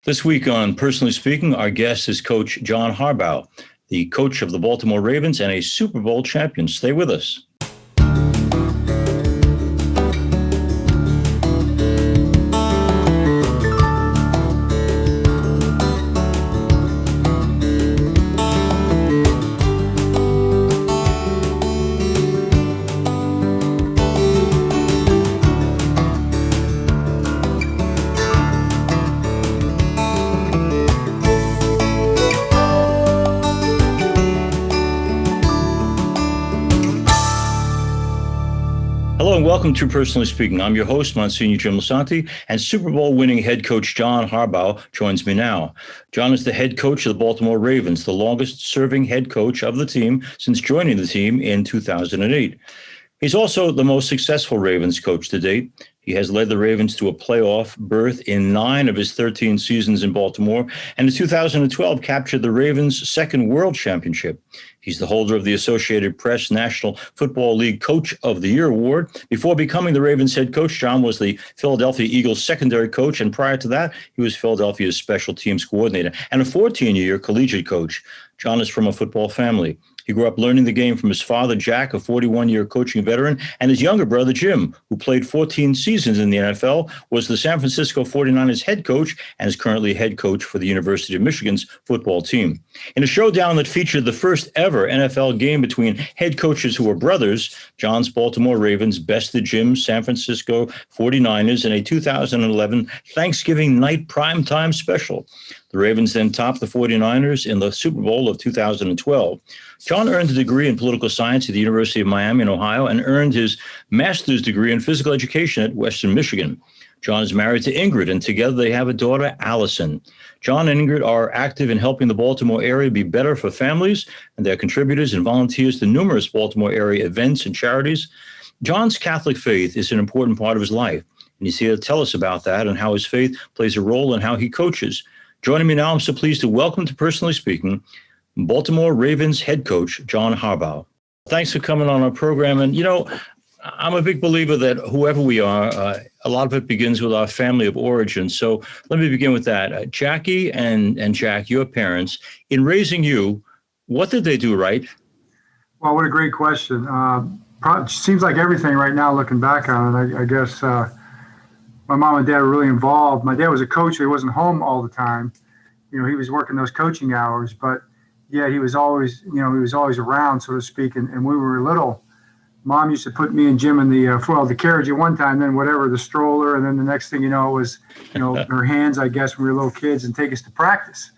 This week on Personally Speaking, our guest is Coach John Harbaugh, the coach of the Baltimore Ravens and a Super Bowl champion. Stay with us. Hello and welcome to Personally Speaking. I'm your host, Monsignor Jim Lasanti, and Super Bowl winning head coach John Harbaugh joins me now. John is the head coach of the Baltimore Ravens, the longest serving head coach of the team since joining the team in 2008. He's also the most successful Ravens coach to date. He has led the Ravens to a playoff berth in 9 of his 13 seasons in Baltimore, and in 2012 captured the Ravens' second world championship. He's the holder of the Associated Press National Football League Coach of the Year award. Before becoming the Ravens head coach, John was the Philadelphia Eagles secondary coach, and prior to that, he was Philadelphia's special teams coordinator and a 14-year collegiate coach. John is from a football family. He grew up learning the game from his father, Jack, a 41-year coaching veteran, and his younger brother, Jim, who played 14 seasons in the NFL, was the San Francisco 49ers head coach, and is currently head coach for the University of Michigan's football team. In a showdown that featured the first ever NFL game between head coaches who were brothers, John's Baltimore Ravens bested Jim's San Francisco 49ers in a 2011 Thanksgiving night primetime special. The Ravens then topped the 49ers in the Super Bowl of 2012. John earned a degree in political science at the University of Miami in Ohio and earned his master's degree in physical education at Western Michigan. John is married to Ingrid, and together they have a daughter, Allison. John and Ingrid are active in helping the Baltimore area be better for families, and they're contributors and volunteers to numerous Baltimore area events and charities. John's Catholic faith is an important part of his life, and he's here to tell us about that and how his faith plays a role in how he coaches. Joining me now, I'm so pleased to welcome to Personally Speaking, Baltimore Ravens head coach, John Harbaugh. Thanks for coming on our program. And, I'm a big believer that whoever we are, a lot of it begins with our family of origin. So let me begin with that. Jackie and Jack, your parents, in raising you, what did they do right? Well, what a great question. Seems like everything right now, looking back on it, I guess my mom and dad were really involved. My dad was a coach, so he wasn't home all the time. He was working those coaching hours, but yeah, he was always around, so to speak. And when we were little, Mom used to put me and Jim in the carriage at one time, then the stroller, and then the next thing you know, it was, her hands, I guess, when we were little kids, and take us to practice.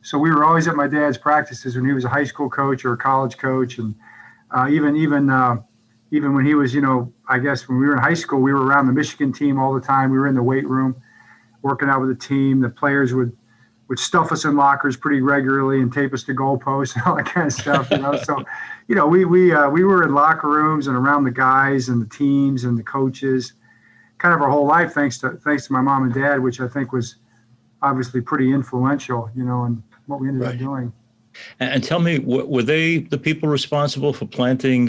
So we were always at my dad's practices when he was a high school coach or a college coach, and even when he was, I guess when we were in high school, we were around the Michigan team all the time. We were in the weight room, working out with the team. The players would stuff us in lockers pretty regularly and tape us to goalposts and all that kind of stuff. So, we were in locker rooms and around the guys and the teams and the coaches, kind of our whole life, thanks to my mom and dad, which I think was obviously pretty influential, in what we ended up doing. And tell me, were they the people responsible for planting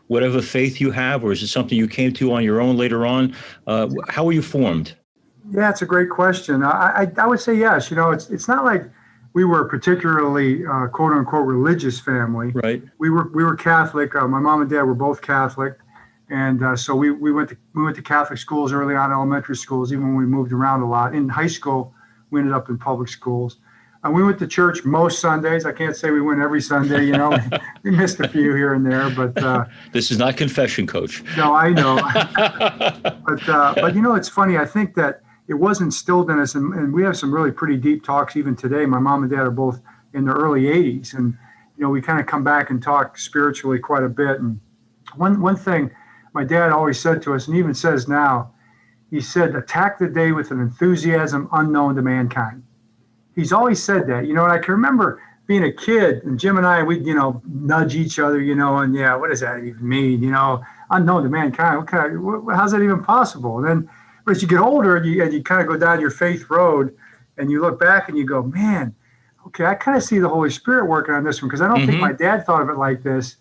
whatever faith you have, or is it something you came to on your own later on? How were you formed? Yeah, it's a great question. I would say yes. It's not like we were a particularly quote unquote religious family. Right. We were Catholic. My mom and dad were both Catholic, and so we went to Catholic schools early on, elementary schools. Even when we moved around a lot. In high school, we ended up in public schools. And we went to church most Sundays. I can't say we went every Sunday. We missed a few here and there, but this is not confession, Coach. No, I know. but it's funny. I think that it was instilled in us, and we have some really pretty deep talks even today. My mom and dad are both in their early 80s, and we kind of come back and talk spiritually quite a bit. And one thing my dad always said to us, and even says now, he said, "Attack the day with an enthusiasm unknown to mankind." He's always said that, and I can remember being a kid, and Jim and I, we'd nudge each other, and yeah, what does that even mean? Unknown to mankind. How's that even possible? And then, but as you get older, and you kind of go down your faith road, and you look back and you go, man, okay, I kind of see the Holy Spirit working on this one, because I don't think my dad thought of it like this.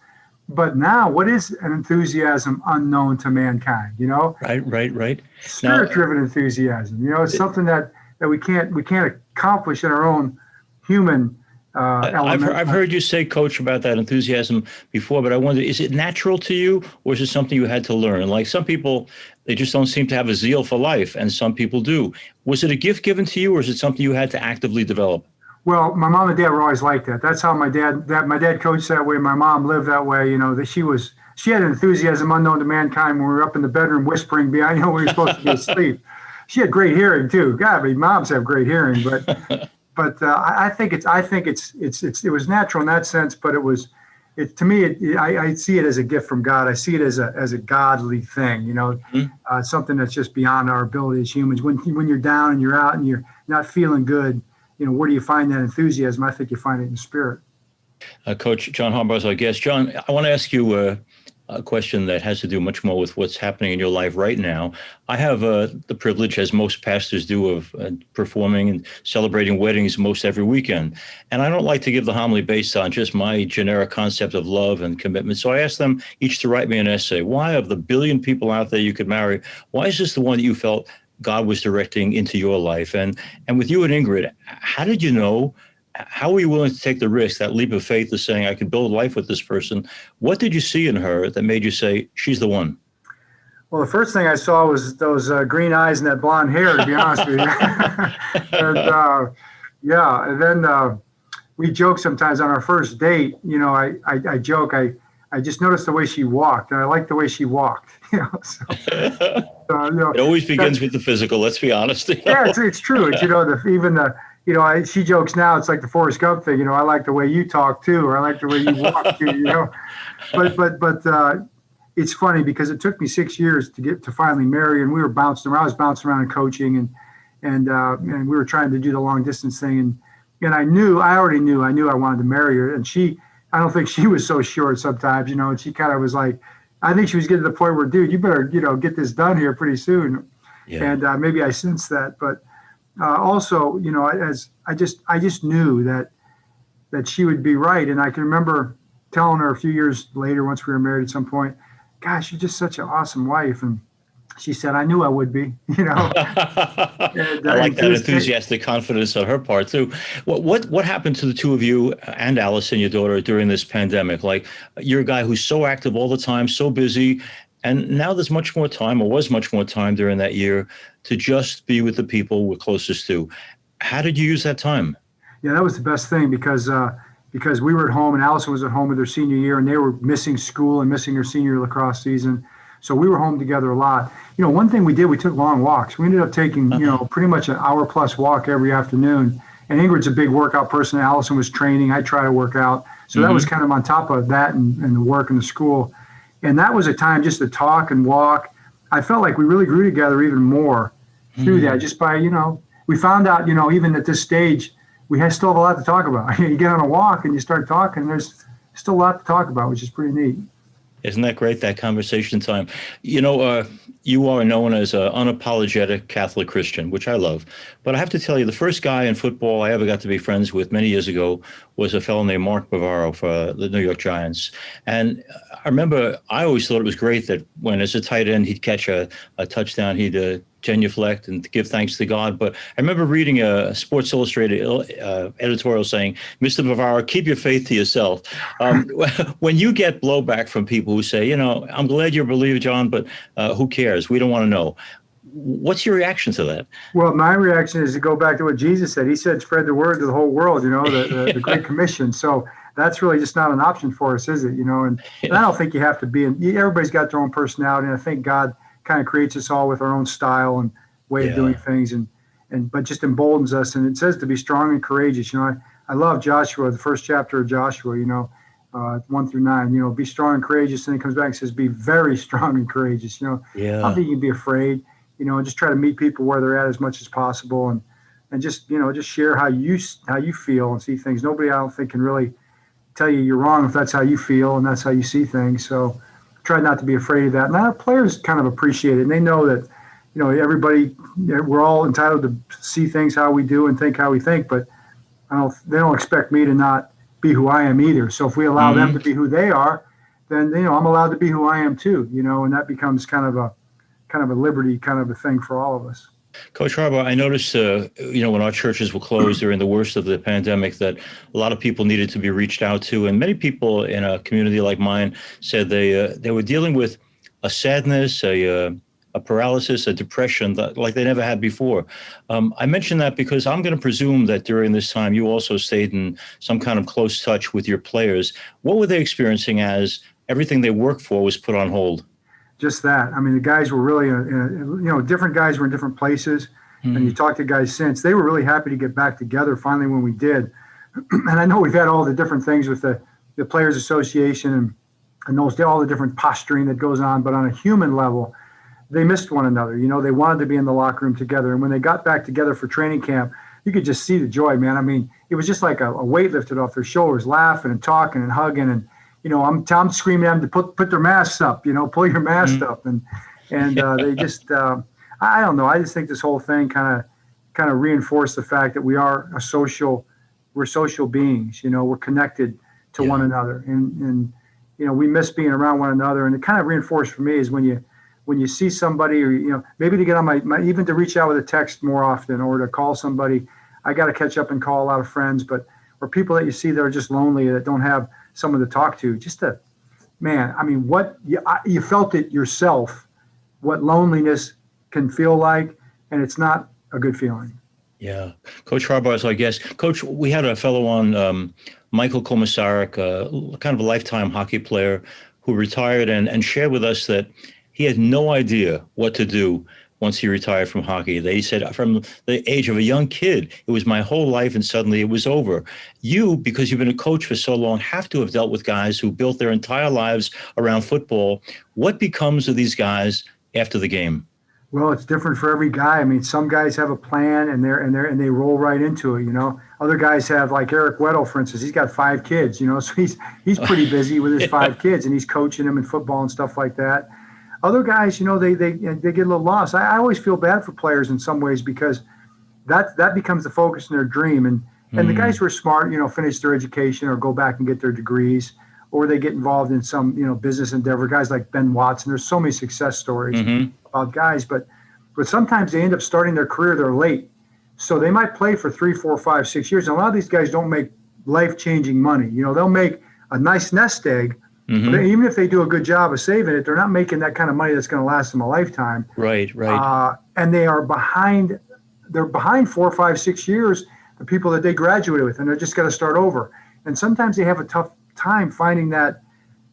But now, what is an enthusiasm unknown to mankind? Right. Spirit-driven enthusiasm. It's something that we can't accomplish in our own human element. I've heard you say, Coach, about that enthusiasm before, but I wonder, is it natural to you, or is it something you had to learn? Like some people, they just don't seem to have a zeal for life, and some people do. Was it a gift given to you, or is it something you had to actively develop? Well, my mom and dad were always like that. That's how my dad coached that way. My mom lived that way. You know, that she had an enthusiasm unknown to mankind when we were up in the bedroom whispering behind, when we were supposed to be asleep. She had great hearing too. God, I mean, moms have great hearing, but I think it was natural in that sense. But to me, I see it as a gift from God. I see it as a godly thing. You know, something that's just beyond our ability as humans. When you're down and you're out and you're not feeling good, you know, where do you find that enthusiasm? I think you find it in the spirit. Coach John Harbaugh is our guest. John, I want to ask you a question that has to do much more with what's happening in your life right now. I have the privilege, as most pastors do, of performing and celebrating weddings most every weekend. And I don't like to give the homily based on just my generic concept of love and commitment. So I asked them each to write me an essay. Why, of the billion people out there you could marry, why is this the one that you felt God was directing into your life? And with you and Ingrid, how did you know? How were you willing to take the risk, that leap of faith of saying, I could build life with this person? What did you see in her that made you say, she's the one? Well, the first thing I saw was those green eyes and that blonde hair, to be honest with you. And then we joke sometimes on our first date. You know, I joke, I just noticed the way she walked, and I liked the way she walked. You know, it always begins with the physical. Let's be honest. Yeah, it's true. It's, she jokes now. It's like the Forrest Gump thing. You know, I like the way you talk too, or I like the way you walk too. You know, but it's funny because it took me 6 years to finally marry, and we were bouncing around. I was bouncing around and coaching, and we were trying to do the long distance thing, and I already knew I wanted to marry her, and I don't think she was so sure sometimes, you know, and she kind of was like, I think she was getting to the point where, dude, you better, get this done here pretty soon. Yeah. And maybe I sensed that, but also, you know, as I just knew that she would be right. And I can remember telling her a few years later, once we were married at some point, gosh, you're just such an awesome wife. And she said, I knew I would be, you know. And, I like that enthusiastic confidence on her part too. What happened to the two of you and Allison, your daughter, during this pandemic? Like, you're a guy who's so active all the time, so busy, and now there's much more time, or was much more time during that year, to just be with the people we're closest to. How did you use that time? Yeah, that was the best thing because we were at home and Allison was at home with her senior year, and they were missing school and missing her senior lacrosse season. So we were home together a lot. You know, one thing we did, we took long walks. We ended up taking, pretty much an hour plus walk every afternoon. And Ingrid's a big workout person. Allison was training. I try to work out. So that was kind of on top of that and the work and the school. And that was a time just to talk and walk. I felt like we really grew together even more through that, just by, we found out, even at this stage, we still have a lot to talk about. You get on a walk and you start talking, there's still a lot to talk about, which is pretty neat. Isn't that great, that conversation time? You are known as an unapologetic Catholic Christian, which I love. But I have to tell you, the first guy in football I ever got to be friends with many years ago was a fellow named Mark Bavaro for the New York Giants. And I remember I always thought it was great that when, as a tight end, he'd catch a touchdown, he'd genuflect and give thanks to God. But I remember reading a Sports Illustrated editorial saying, Mr. Bavaro, keep your faith to yourself. When you get blowback from people who say, I'm glad you're a believer, John, but who cares? We don't want to know. What's your reaction to that? Well, my reaction is to go back to what Jesus said. He said, spread the word to the whole world, the Great Commission. So that's really just not an option for us, is it? And I don't think you have to be everybody's got their own personality. And I think God kind of creates us all with our own style and way of doing things, but just emboldens us. And it says to be strong and courageous. I love Joshua, the first chapter of Joshua, 1-9, be strong and courageous. And it comes back and says, be very strong and courageous. I don't think you can be afraid, and just try to meet people where they're at as much as possible. And just, just share how you feel and see things. Nobody, I don't think, can really tell you you're wrong if that's how you feel and that's how you see things. So try not to be afraid of that. And our players kind of appreciate it. And they know that, everybody, we're all entitled to see things how we do and think how we think, but they don't expect me to not be who I am either. So if we allow them to be who they are, then, I'm allowed to be who I am too, and that becomes kind of a liberty kind of a thing for all of us. Coach Harbaugh, I noticed, when our churches were closed during the worst of the pandemic, that a lot of people needed to be reached out to, and many people in a community like mine said they were dealing with a sadness, a paralysis, a depression that like they never had before. I mention that because I'm going to presume that during this time you also stayed in some kind of close touch with your players. What were they experiencing as everything they worked for was put on hold? Just that. I mean, the guys were really, different guys were in different places. And you talk to guys since, they were really happy to get back together finally when we did. And I know we've had all the different things with the Players Association and all the different posturing that goes on. But on a human level, they missed one another. They wanted to be in the locker room together. And when they got back together for training camp, you could just see the joy, man. I mean, it was just like a weight lifted off their shoulders, laughing and talking and hugging. And, I'm screaming at them to put their masks up, pull your mask up. And they just, I don't know. I just think this whole thing kind of reinforced the fact that we're social beings. We're connected to one another, and we miss being around one another. And it kind of reinforced for me is when you see somebody, or maybe to get on my even to reach out with a text more often, or to call somebody. I got to catch up and call a lot of friends, or people that you see that are just lonely, that don't have someone to talk to. What you felt it yourself, what loneliness can feel like, and it's not a good feeling. Yeah. Coach Harbaugh is our guest. Coach, we had a fellow on, Michael Komisarek, kind of a lifetime hockey player who retired and shared with us that he had no idea what to do once he retired from hockey. They said from the age of a young kid, it was my whole life and suddenly it was over. You, because you've been a coach for so long, have to have dealt with guys who built their entire lives around football. What becomes of these guys after the game? Well, it's different for every guy. I mean, some guys have a plan and they roll right into it. Other guys have, like Eric Weddle, for instance. He's got 5 kids. So he's pretty busy with his 5 kids, and he's coaching them in football and stuff like that. Other guys, they get a little lost. I always feel bad for players in some ways because that becomes the focus in their dream. And the guys who are smart, finish their education or go back and get their degrees, or they get involved in some, business endeavor. Guys like Ben Watson. There's so many success stories about guys, but sometimes they end up starting their career, they're late. So they might play for 3, 4, 5, 6 years. And a lot of these guys don't make life-changing money. They'll make a nice nest egg, but even if they do a good job of saving it, they're not making that kind of money that's going to last them a lifetime. Right. And they are behind. They're behind 4, 5, 6 years, the people that they graduated with, and they're just going to start over. And sometimes they have a tough time finding that,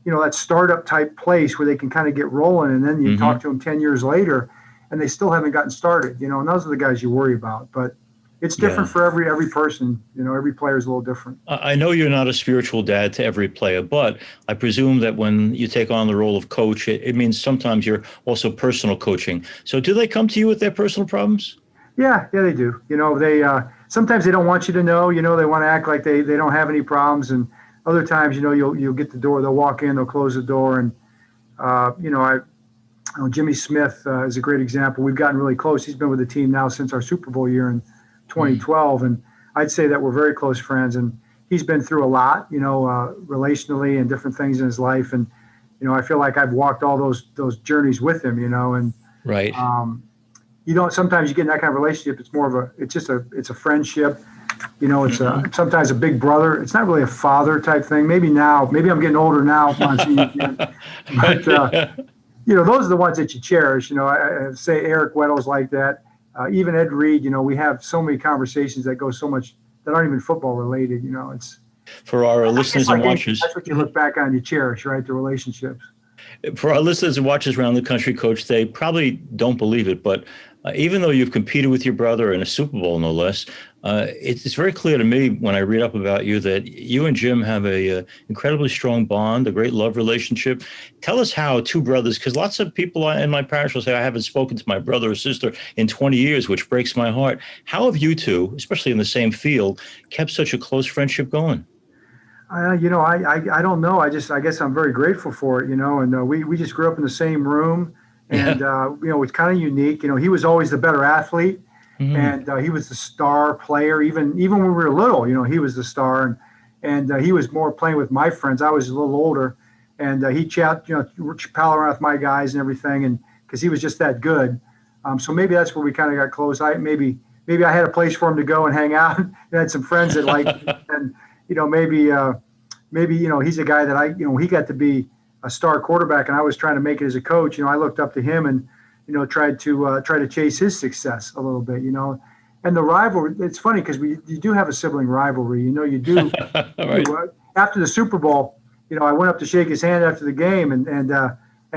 that startup type place where they can kind of get rolling. And then you talk to them 10 years later, and they still haven't gotten started, and those are the guys you worry about. But it's different for every person. Every player is a little different. I know you're not a spiritual dad to every player, but I presume that when you take on the role of coach, it means sometimes you're also personal coaching. So do they come to you with their personal problems? Yeah, they do. They sometimes they don't want you to know. They want to act like they don't have any problems, and other times, you'll get the door. They'll walk in, they'll close the door, and Jimmy Smith is a great example. We've gotten really close. He's been with the team now since our Super Bowl year in 2012, and I'd say that we're very close friends. And he's been through a lot, relationally and different things in his life. And I feel like I've walked all those journeys with him. And right. Sometimes you get in that kind of relationship. It's more of it's a friendship. It's sometimes a big brother. It's not really a father type thing. Maybe I'm getting older now, but those are the ones that you cherish. I say Eric Weddle's like that. Even Ed Reed, we have so many conversations that go so much that aren't even football related. It's for our listeners and watchers. That's what you look back on, you cherish, right? The relationships. For our listeners and watchers around the country, Coach, they probably don't believe it, but even though you've competed with your brother in a Super Bowl, no less, it's very clear to me when I read up about you that you and Jim have a incredibly strong bond, a great love relationship. Tell us how two brothers, because lots of people in my parish will say, I haven't spoken to my brother or sister in 20 years, which breaks my heart. How have you two, especially in the same field, kept such a close friendship going? I don't know. I guess I'm very grateful for it, and we just grew up in the same room. And, it's kind of unique. He was always the better athlete, and he was the star player. Even when we were little, he was the star. And he was more playing with my friends. I was a little older, and he'd pal around with my guys and everything, and because he was just that good. So maybe that's where we kind of got close. Maybe I had a place for him to go and hang out, and had some friends that and maybe he's a guy that he got to be a star quarterback, and I was trying to make it as a coach. I looked up to him and tried to chase his success a little bit. And the rivalry. It's funny because you do have a sibling rivalry. You do. Right. After the Super Bowl, I went up to shake his hand after the game, and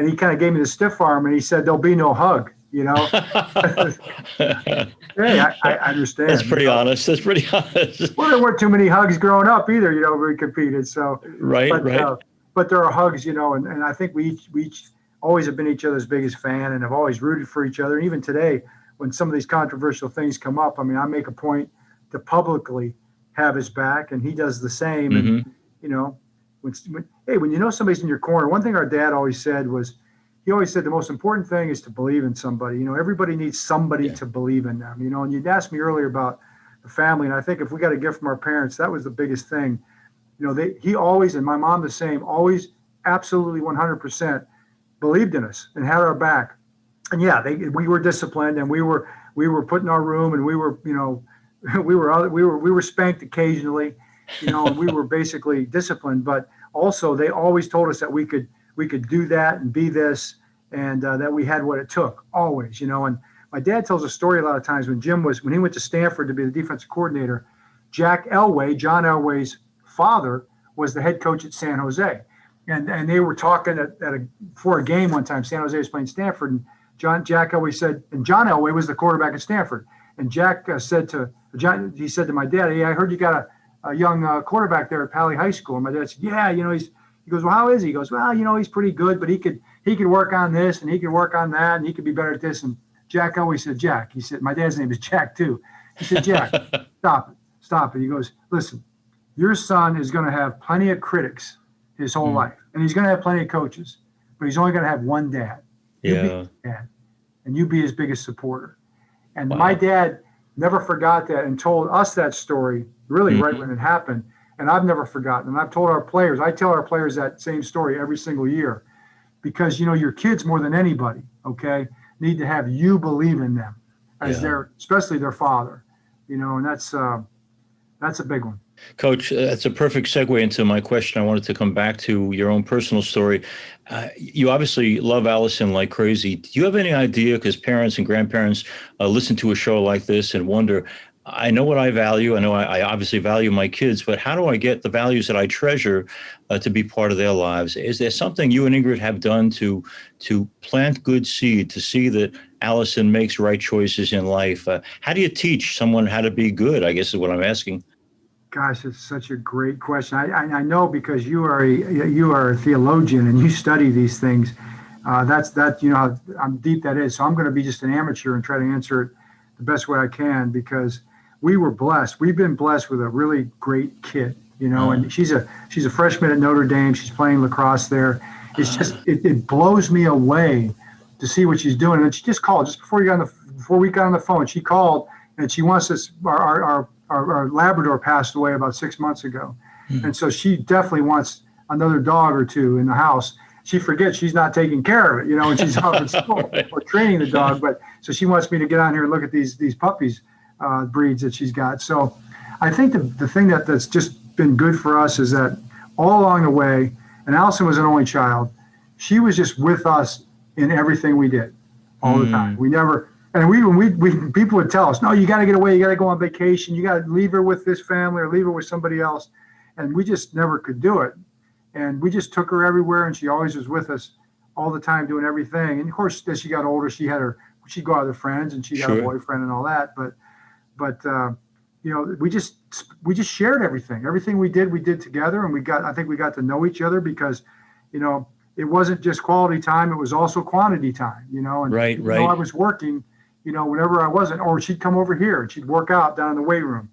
he kind of gave me the stiff arm, and he said, "There'll be no hug." Hey, I understand. That's pretty honest. That's pretty honest. Well, there weren't too many hugs growing up either, when we competed. So right. But there are hugs, and I think we each always have been each other's biggest fan and have always rooted for each other. And even today, when some of these controversial things come up, I make a point to publicly have his back, and he does the same. Mm-hmm. And when somebody's in your corner, one thing our dad always said was, he always said the most important thing is to believe in somebody. Everybody needs somebody to believe in them. And you'd asked me earlier about the family, and I think if we got a gift from our parents, that was the biggest thing. He always, and my mom the same, always absolutely 100% believed in us and had our back. And we were disciplined, and we were put in our room, and we were we were spanked occasionally, and we were basically disciplined. But also, they always told us that we could do that and be this, and that we had what it took always. And my dad tells a story a lot of times when he went to Stanford to be the defensive coordinator. John Elway's father, was the head coach at San Jose, and they were talking before a game one time. San Jose was playing Stanford, and Jack Elway said, and John Elway was the quarterback at Stanford, and Jack said to my dad, "Hey, I heard you got a young quarterback there at Pali High School." And my dad said, "Yeah, he goes, well, how is he?" He goes, "Well, he's pretty good, but he could work on this, and he could work on that, and he could be better at this." And Jack always said, "Jack," he said, my dad's name is Jack too. He said, "Jack, stop it. He goes, listen, your son is going to have plenty of critics his whole life, and he's going to have plenty of coaches, but he's only going to have one dad. You be his dad, and you be his biggest supporter." And my dad never forgot that and told us that story really right when it happened. And I've never forgotten. And I tell our players that same story every single year, because, your kids more than anybody, need to have you believe in them as especially their father, and that's a big one. Coach, that's a perfect segue into my question. I wanted to come back to your own personal story. You obviously love Allison like crazy. Do you have any idea, because parents and grandparents listen to a show like this and wonder, I know what I value. I know I obviously value my kids, but how do I get the values that I treasure to be part of their lives? Is there something you and Ingrid have done to plant good seed, to see that Allison makes right choices in life? How do you teach someone how to be good, I guess is what I'm asking. Gosh, it's such a great question. I know, because you are a theologian and you study these things. How deep that is. So I'm going to be just an amateur and try to answer it the best way I can, because we were blessed. We've been blessed with a really great kid, and she's a freshman at Notre Dame. She's playing lacrosse there. It's just it blows me away to see what she's doing. And she just called just before we got on the phone. She called, and she wants us. Our Labrador passed away about 6 months ago, and so she definitely wants another dog or two in the house. She forgets she's not taking care of it, and she's off at school or training the dog. But so she wants me to get on here and look at these puppies breeds that she's got. So I think the thing that's just been good for us is that all along the way, and Allison was an only child, she was just with us in everything we did all the time. We never. And when people would tell us, "No, you got to get away. You got to go on vacation. You got to leave her with this family or leave her with somebody else," and we just never could do it. And we just took her everywhere, and she always was with us all the time, doing everything. And of course, as she got older, she'd go out with her friends, and she got a boyfriend and all that. But we just shared everything. Everything we did together, and I think we got to know each other, because, it wasn't just quality time; it was also quantity time. And right. I was working. Whenever I wasn't, or she'd come over here and she'd work out down in the weight room.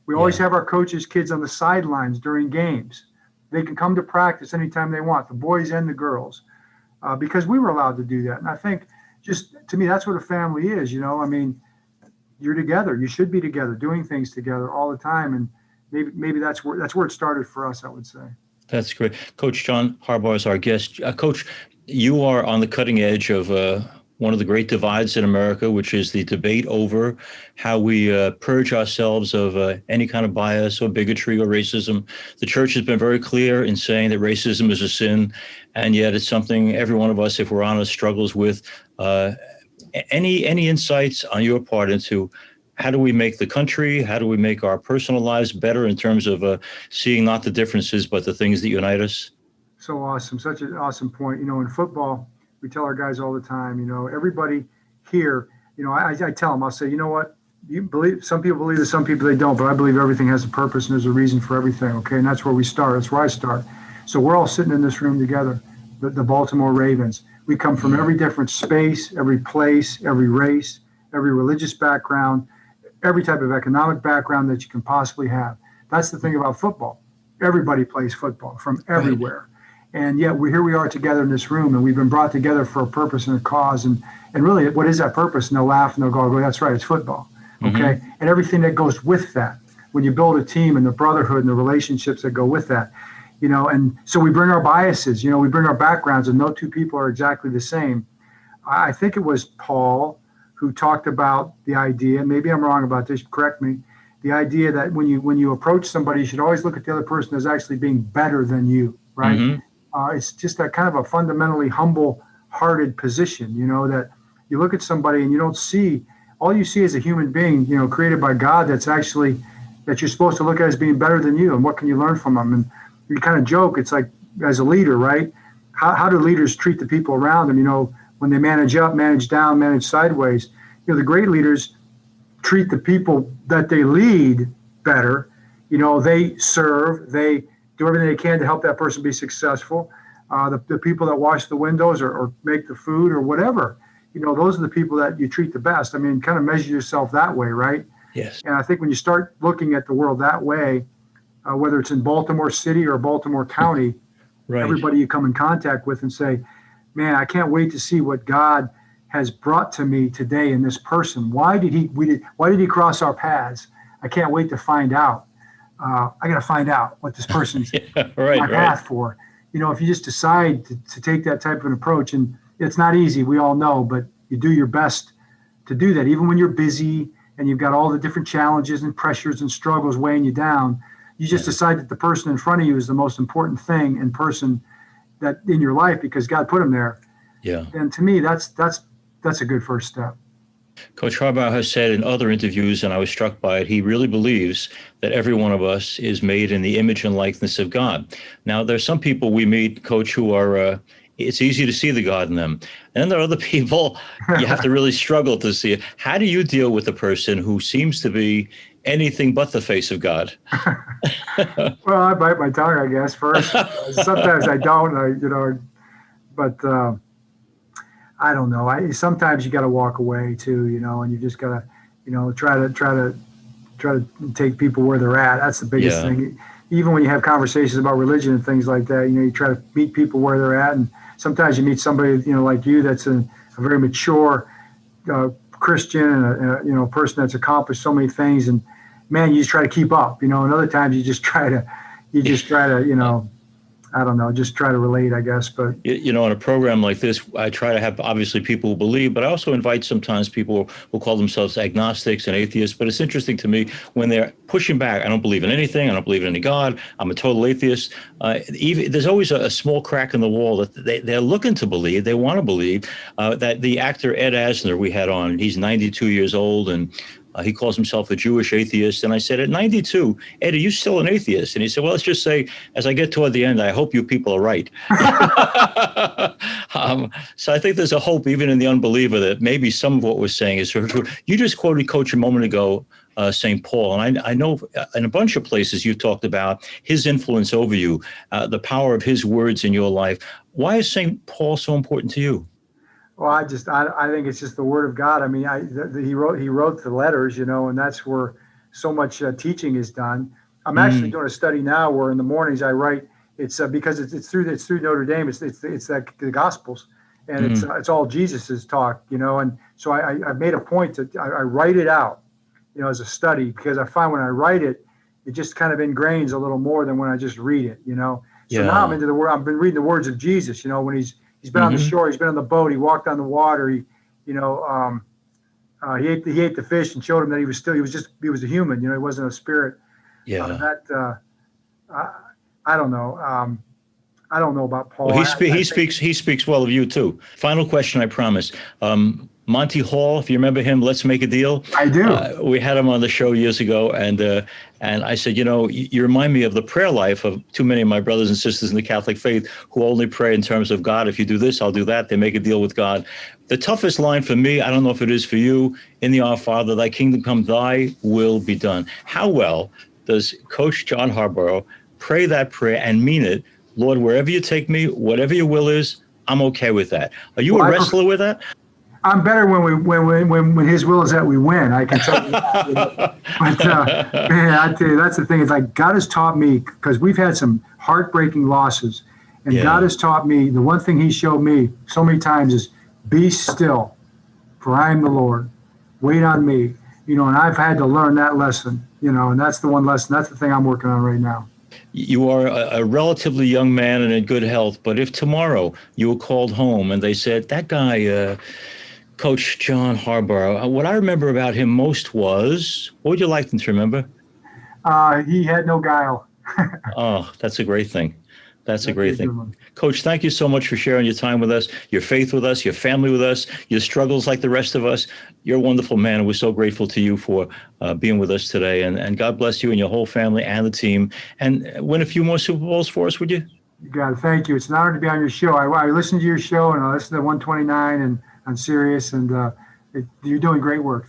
We always have our coaches' kids on the sidelines during games. They can come to practice anytime they want, the boys and the girls, because we were allowed to do that. And I think, just to me, that's what a family is. You're together. You should be together, doing things together all the time. And maybe that's where it started for us, I would say. That's great. Coach John Harbaugh is our guest. Coach, you are on the cutting edge of one of the great divides in America, which is the debate over how we purge ourselves of any kind of bias or bigotry or racism. The church has been very clear in saying that racism is a sin, and yet it's something every one of us, if we're honest, struggles with. Any insights on your part into how do we make the country, how do we make our personal lives better in terms of seeing not the differences, but the things that unite us? So awesome. Such an awesome point. In football, we tell our guys all the time, everybody here, I tell them, I'll say, you know what, you believe, some people believe this, some people they don't, but I believe everything has a purpose and there's a reason for everything. Okay. And that's where we start. That's where I start. So we're all sitting in this room together, the Baltimore Ravens. We come from every different space, every place, every race, every religious background, every type of economic background that you can possibly have. That's the thing about football. Everybody plays football from everywhere. Right. And yet here we are together in this room, and we've been brought together for a purpose and a cause. And really, what is that purpose? And they'll laugh and they'll go, that's right, it's football. Okay. Mm-hmm. And everything that goes with that, when you build a team and the brotherhood and the relationships that go with that, and so we bring our biases, we bring our backgrounds, and no two people are exactly the same. I think it was Paul who talked about the idea, maybe I'm wrong about this, correct me, the idea that when you approach somebody, you should always look at the other person as actually being better than you, right? Mm-hmm. It's just that kind of a fundamentally humble-hearted position, that you look at somebody and you don't see, all you see is a human being, created by God that you're supposed to look at as being better than you, and what can you learn from them? And you kind of joke, it's like, as a leader, right? How do leaders treat the people around them, when they manage up, manage down, manage sideways? The great leaders treat the people that they lead better. They serve, they do everything they can to help that person be successful. The people that wash the windows or make the food or whatever, those are the people that you treat the best. I mean, kind of measure yourself that way, right? Yes. And I think when you start looking at the world that way, whether it's in Baltimore City or Baltimore County, right, everybody you come in contact with and say, man, I can't wait to see what God has brought to me today in this person. Why did he cross our paths? I can't wait to find out. I got to find out what this person's my path for. If you just decide to take that type of an approach, and it's not easy, we all know, but you do your best to do that. Even when you're busy and you've got all the different challenges and pressures and struggles weighing you down, you just decide that the person in front of you is the most important thing and person that in your life because God put him there. Yeah. And to me, that's a good first step. Coach Harbaugh has said in other interviews, and I was struck by it, he really believes that every one of us is made in the image and likeness of God. Now, there's some people we meet, Coach, who are, it's easy to see the God in them. And then there are other people you have to really struggle to see it. How do you deal with a person who seems to be anything but the face of God? Well, I bite my tongue, I guess, first. Sometimes I don't, but I don't know. Sometimes you got to walk away too, and you just got to, try to take people where they're at. That's the biggest thing. Even when you have conversations about religion and things like that, you try to meet people where they're at. And sometimes you meet somebody, like you, that's a very mature Christian and a person that's accomplished so many things. And man, you just try to keep up, and other times you just try to, I don't know, just try to relate, I guess. But, in a program like this, I try to have obviously people who believe, but I also invite sometimes people who call themselves agnostics and atheists. But it's interesting to me when they're pushing back. I don't believe in anything. I don't believe in any God. I'm a total atheist. There's always a small crack in the wall that they're looking to believe. They want to believe that the actor Ed Asner we had on, he's 92 years old, and he calls himself a Jewish atheist. And I said, at 92, Ed, are you still an atheist? And he said, well, let's just say, as I get toward the end, I hope you people are right. So I think there's a hope, even in the unbeliever, that maybe some of what we're saying is true. You just quoted, Coach, a moment ago, St. Paul. And I know in a bunch of places you talked about his influence over you, the power of his words in your life. Why is St. Paul so important to you? Well, I think it's just the word of God. I mean, he wrote the letters, and that's where so much teaching is done. I'm actually doing a study now where in the mornings I write. It's because it's through Notre Dame. It's like the Gospels, and it's all Jesus's talk, And so I made a point to I write it out, as a study, because I find when I write it, it just kind of ingrains a little more than when I just read it, So now I'm into the word. I've been reading the words of Jesus, when he's been on the shore, he's been on the boat, he walked on the water, he You know, he ate the fish and showed him that he was a human. You know, he wasn't a spirit. Yeah. I don't know. I don't know about Paul. Well, he speaks well of you too. Final question, I promise. Monty Hall, if you remember him, Let's Make a Deal. I do. We had him on the show years ago, and I said, you know, you remind me of the prayer life of too many of my brothers and sisters in the Catholic faith who only pray in terms of God. If you do this, I'll do that. They make a deal with God. The toughest line for me, I don't know if it is for you, in the Our Father, Thy kingdom come, Thy will be done. How well does Coach John Harbaugh pray that prayer and mean it? Lord, wherever you take me, whatever your will is, I'm okay with that. Are you a wrestler with that? I'm better when his will is that we win. I can tell you that. You know? But man, I tell you, that's the thing. It's like God has taught me, because we've had some heartbreaking losses, and God has taught me, the one thing He showed me so many times is, be still, for I am the Lord. Wait on me. You know, and I've had to learn that lesson. You know, and that's the one lesson. That's the thing I'm working on right now. You are a relatively young man and in good health, but if tomorrow you were called home and they said, that guy, Coach John Harbaugh, what I remember about him most was, what would you like them to remember? He had no guile. Oh, that's a great thing. That's a great thing. Coach, thank you so much for sharing your time with us, your faith with us, your family with us, your struggles like the rest of us. You're a wonderful man, and we're so grateful to you for being with us today. And God bless you and your whole family and the team. And win a few more Super Bowls for us, would you? You got it. Thank you. It's an honor to be on your show. I listen to your show, and I listen to 129 and on Sirius, and you're doing great work.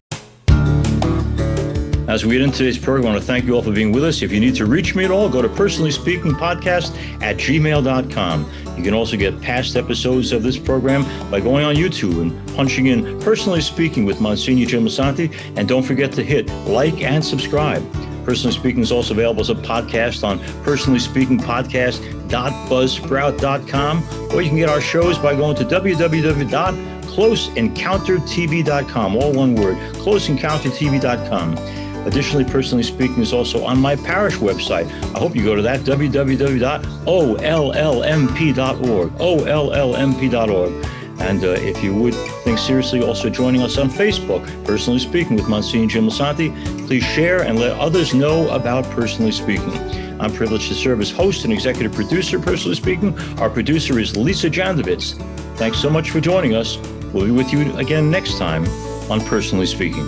As we get into today's program, I want to thank you all for being with us. If you need to reach me at all, go to personallyspeakingpodcast@gmail.com. You can also get past episodes of this program by going on YouTube and punching in Personally Speaking with Monsignor Jim Lisante. And don't forget to hit like and subscribe. Personally Speaking is also available as a podcast on personallyspeakingpodcast.buzzsprout.com, or you can get our shows by going to www.closeencountertv.com, all one word, closeencountertv.com. Additionally, Personally Speaking is also on my parish website. I hope you go to that, www.ollmp.org, ollmp.org. And if you would think seriously also joining us on Facebook, Personally Speaking with Monsignor Jim Lisante, please share and let others know about Personally Speaking. I'm privileged to serve as host and executive producer, Personally Speaking. Our producer is Lisa Jandovitz. Thanks so much for joining us. We'll be with you again next time on Personally Speaking.